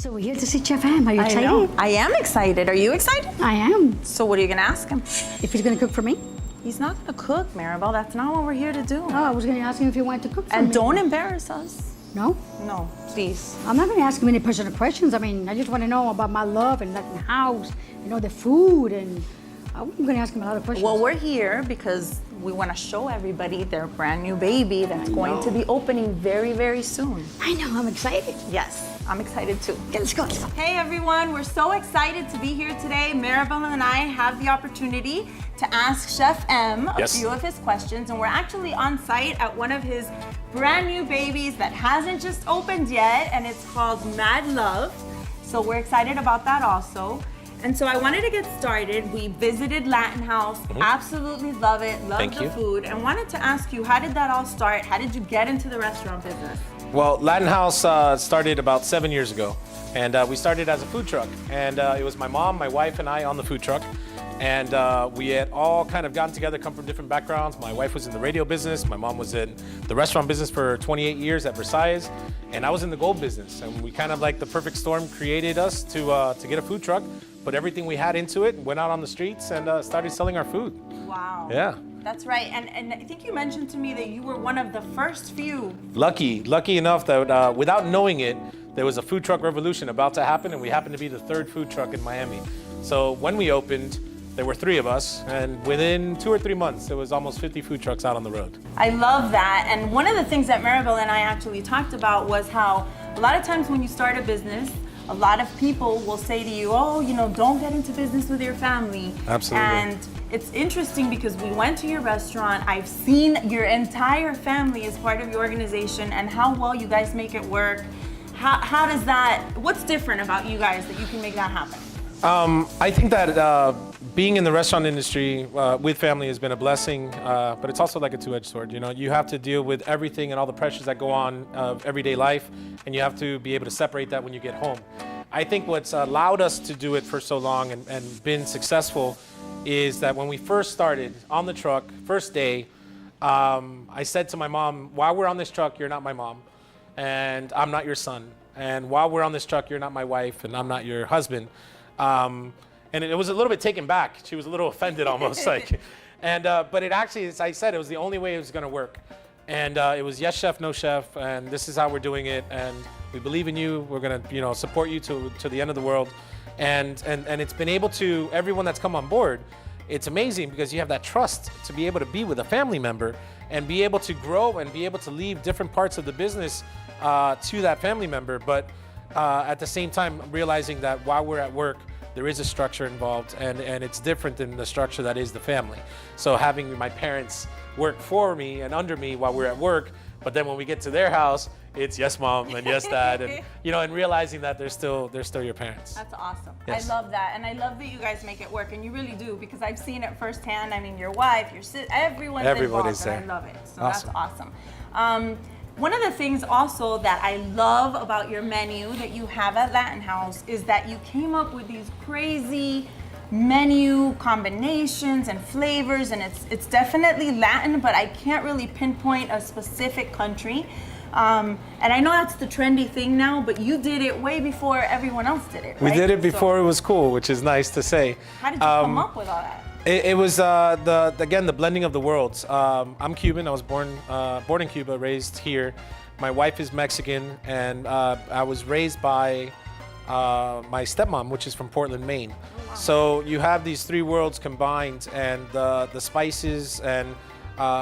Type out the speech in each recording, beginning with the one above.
So we're here to see Chef Am. Are you excited? I know. I am excited. Are you excited? I am. So what are you gonna ask him? If he's gonna cook for me? He's not gonna cook, Maribel. That's not what we're here to do. Oh, I was gonna ask him if he wanted to cook for me. And don't embarrass us. No? No, please. I'm not gonna ask him any personal questions. I mean, I just wanna know about MadLove and Latin House, the food, and I'm gonna ask him a lot of questions. Well, we're here because we want to show everybody their brand new baby that's going to be opening very, very soon. I know, I'm excited. Yes, I'm excited too. Okay, let's go. Hey everyone, we're so excited to be here today. Maribel and I have the opportunity to ask Chef M a few of his questions, and we're actually on site at one of his brand new babies that hasn't just opened yet, and it's called MadLove. So we're excited about that also. And so I wanted to get started. We visited Latin House, absolutely love it, love the food, and wanted to ask you, how did that all start? How did you get into the restaurant business? Well, Latin House started about 7 years ago, and we started as a food truck. And it was my mom, my wife, and I on the food truck. And we had all kind of gotten together, come from different backgrounds. My wife was in the radio business. My mom was in the restaurant business for 28 years at Versailles. And I was in the gold business. And we kind of like the perfect storm created us to get a food truck, put everything we had into it, went out on the streets and started selling our food. Wow. Yeah. That's right. And I think you mentioned to me that you were one of the first few. Lucky enough that without knowing it, there was a food truck revolution about to happen, and we happened to be the third food truck in Miami. So when we opened, there were 3 of us, and within 2 or 3 months, there was almost 50 food trucks out on the road. I love that. And one of the things that Maribel and I actually talked about was how a lot of times when you start a business, a lot of people will say to you, oh, don't get into business with your family. Absolutely. And it's interesting because we went to your restaurant. I've seen your entire family as part of your organization and how well you guys make it work. How does that, what's different about you guys that you can make that happen? I think that being in the restaurant industry with family has been a blessing, but it's also like a two-edged sword. You have to deal with everything and all the pressures that go on of everyday life, and you have to be able to separate that when you get home. I think what's allowed us to do it for so long and been successful is that when we first started on the truck, first day, I said to my mom, while we're on this truck, you're not my mom, and I'm not your son. And while we're on this truck, you're not my wife, and I'm not your husband. And it was a little bit taken back. She was a little offended almost, but it actually, as I said, it was the only way it was gonna work. And it was yes chef, no chef, and this is how we're doing it, and we believe in you. We're gonna, support you to the end of the world. And it's been able to, everyone that's come on board, it's amazing because you have that trust to be able to be with a family member and be able to grow and be able to leave different parts of the business to that family member. But at the same time, realizing that while we're at work, there is a structure involved, and it's different than the structure that is the family. So having my parents work for me and under me while we're at work, but then when we get to their house, it's yes mom and yes dad, and and realizing that they're still your parents. That's awesome. Yes. I love that, and I love that you guys make it work, and you really do, because I've seen it firsthand. I mean, your wife, your sister, everyone's involved, there. and I love it. So Awesome. That's awesome. One of the things also that I love about your menu that you have at Latin House is that you came up with these crazy menu combinations and flavors, and it's definitely Latin, but I can't really pinpoint a specific country. And I know that's the trendy thing now, but you did it way before everyone else did it, right? We did it before it was cool, which is nice to say. How did you come up with all that? It was the blending of the worlds. I'm Cuban. I was born in Cuba, raised here. My wife is Mexican, and I was raised by my stepmom, which is from Portland, Maine. Oh, wow. So you have these 3 worlds combined, and the spices and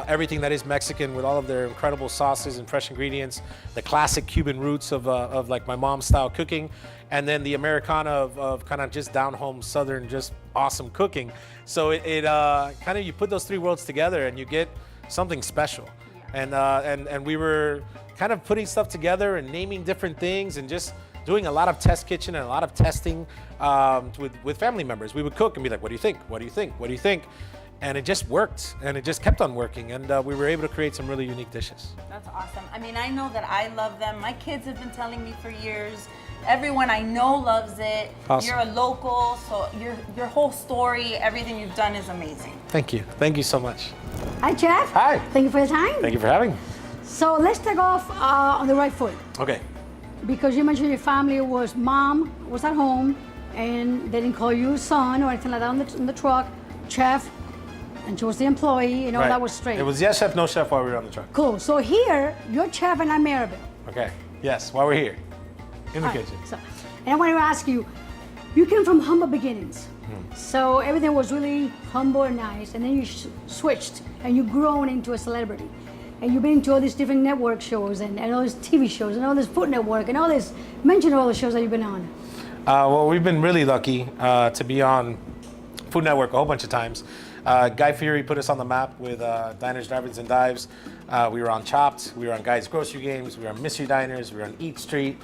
everything that is Mexican with all of their incredible sauces and fresh ingredients, the classic Cuban roots of like my mom's style cooking, and then the Americana of kind of just down home Southern, just awesome cooking. So it kind of, you put those 3 worlds together and you get something special. Yeah. And we were kind of putting stuff together and naming different things and just doing a lot of test kitchen and a lot of testing with family members. We would cook and be like, what do you think? What do you think? What do you think? And it just worked, and it just kept on working, and we were able to create some really unique dishes. That's awesome. I mean, I know that I love them. My kids have been telling me for years. Everyone I know loves it. Awesome. You're a local, so your whole story, everything you've done is amazing. Thank you. Thank you so much. Hi, Chef. Hi. Thank you for your time. Thank you for having me. So let's take off on the right foot. Okay. because you mentioned your family was mom was at home and they didn't call you son or anything like that on the truck, chef, and she was the employee, you know, that was straight. It was yes chef, no chef while we were on the truck. Cool. So here, you're chef and I'm Maribel. Okay. Yes, while we're here in the kitchen. So, and I want to ask you, you came from humble beginnings. So everything was really humble and nice, and then you switched and you've grown into a celebrity. And you've been into all these different network shows and all these TV shows and all this Food Network and all this, mention all the shows that you've been on. Well, we've been really lucky to be on Food Network a whole bunch of times. Guy Fieri put us on the map with Diners, Drive-Ins, and Dives. We were on Chopped, we were on Guy's Grocery Games, we were on Mystery Diners, we were on Eat Street.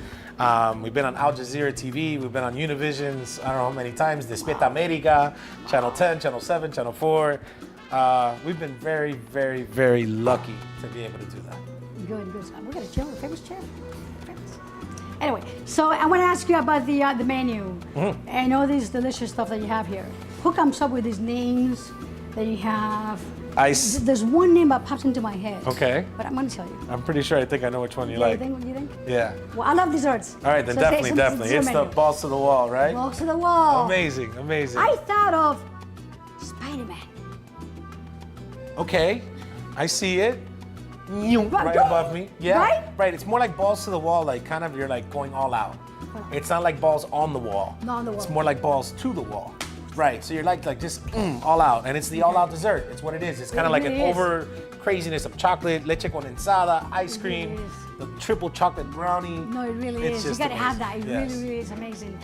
We've been on Al Jazeera TV, we've been on Univision's, I don't know how many times, Despierta America, Channel 10, Channel 7, Channel 4. We've been very, very, very lucky to be able to do that. Good, good. We got a chef, a famous chef. Anyway, so I want to ask you about the menu and all this delicious stuff that you have here. Who comes up with these names that you have? There's one name that pops into my head. Okay. But I'm going to tell you. I'm pretty sure I think I know which one you like. You think? Yeah. Well, I love desserts. All right, then so definitely. It's the balls to the wall, right? Balls to the wall. Amazing, amazing. I thought of Spider-Man. Okay, I see it. Right above me. Yeah. Right. It's more like balls to the wall, like kind of you're like going all out. It's not like balls on the wall. Not on the wall. It's more like balls to the wall. Right. So you're like just all out, and it's the all out dessert. It's what it is. It's kind of like an over craziness of chocolate, leche condensada, ice cream, the triple chocolate brownie. No, it really is. You gotta have that. It Yes. really is amazing.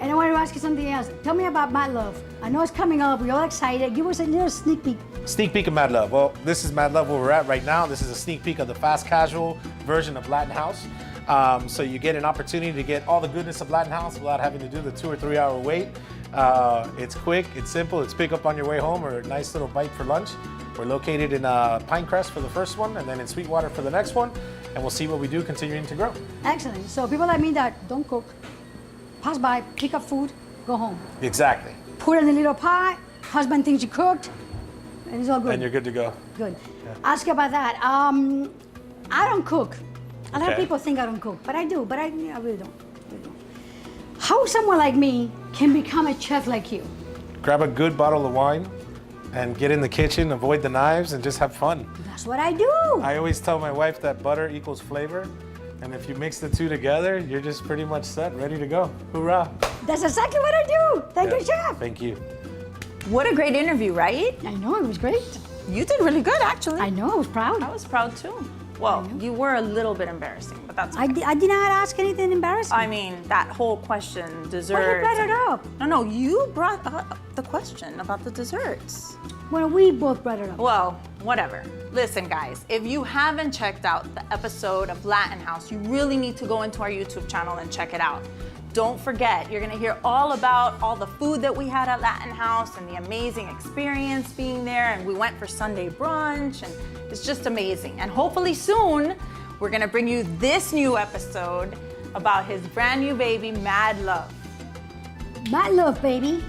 And I want to ask you something else. Tell me about MadLove. I know it's coming up. We're all excited. Give us a little sneak peek. Sneak peek of MadLove. Well, this is MadLove where we're at right now. This is a sneak peek of the fast casual version of Latin House. So you get an opportunity to get all the goodness of Latin House without having to do the 2 or 3 hour wait. It's quick, it's simple, it's pick up on your way home or a nice little bite for lunch. We're located in Pinecrest for the first one and then in Sweetwater for the next one. And we'll see what we do continuing to grow. Excellent. So people like me that don't cook, pass by, pick up food, go home. Exactly. Put it in a little pot, husband thinks you cooked, and it's all good. And you're good to go. Good. Yeah. Ask you about that. I don't cook. A lot of people think I don't cook, but I do, but I really don't. How someone like me can become a chef like you? Grab a good bottle of wine and get in the kitchen, avoid the knives, and just have fun. That's what I do. I always tell my wife that butter equals flavor. And if you mix the two together, you're just pretty much set, ready to go. Hoorah. That's exactly what I do. Thank you, Chef. Thank you. What a great interview, right? I know, it was great. You did really good, actually. I know, I was proud. I was proud too. Well, you were a little bit embarrassing, but that's okay. I did not ask anything embarrassing. I mean, that whole question, desserts. Well, you brought it up. No, you brought up the question about the desserts. Well, we both brought it up. Well, whatever. Listen, guys, if you haven't checked out the episode of Latin House, you really need to go into our YouTube channel and check it out. Don't forget, you're gonna hear all about all the food that we had at Latin House and the amazing experience being there. And we went for Sunday brunch, and it's just amazing. And hopefully soon, we're gonna bring you this new episode about his brand new baby, MadLove. MadLove Baby.